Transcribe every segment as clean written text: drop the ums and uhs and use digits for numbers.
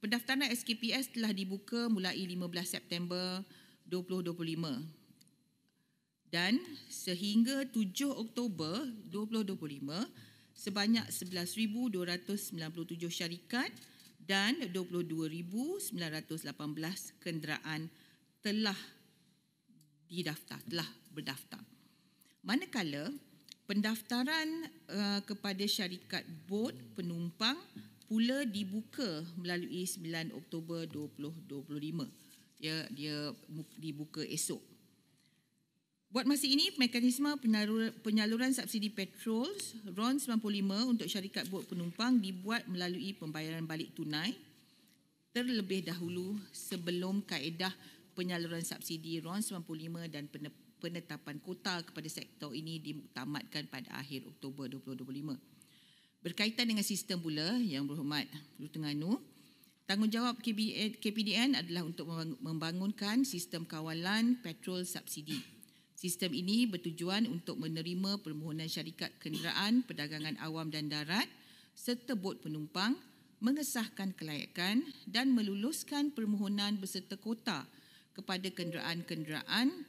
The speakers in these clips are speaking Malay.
Pendaftaran SKPS telah dibuka mulai 15 September 2025 dan sehingga 7 Oktober 2025 sebanyak 11,297 syarikat dan 22,918 kenderaan telah berdaftar. Manakala pendaftaran kepada syarikat bot penumpang pula dibuka melalui 9 Oktober 2025. Dia dibuka esok. Buat masa ini, mekanisme penyaluran subsidi petrol RON 95 untuk syarikat bot penumpang dibuat melalui pembayaran balik tunai terlebih dahulu sebelum kaedah penyaluran subsidi RON 95 dan penetapan kota kepada sektor ini dimuktamadkan pada akhir Oktober 2025. Berkaitan dengan sistem pula, Yang Berhormat Menteri Terengganu, tanggungjawab KPDN adalah untuk membangunkan sistem kawalan petrol subsidi. Sistem ini bertujuan untuk menerima permohonan syarikat kenderaan, perdagangan awam dan darat serta bot penumpang, mengesahkan kelayakan dan meluluskan permohonan berserta kota kepada kenderaan-kenderaan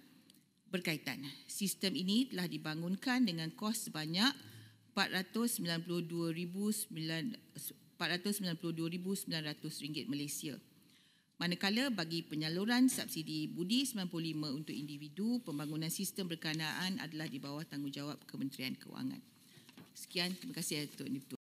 berkaitan. Sistem ini telah dibangunkan dengan kos sebanyak RM492,900 Malaysia. Manakala bagi penyaluran subsidi budi 95 untuk individu, pembangunan sistem berkenaan adalah di bawah tanggungjawab Kementerian Kewangan. Sekian, terima kasih Datuk Deputi.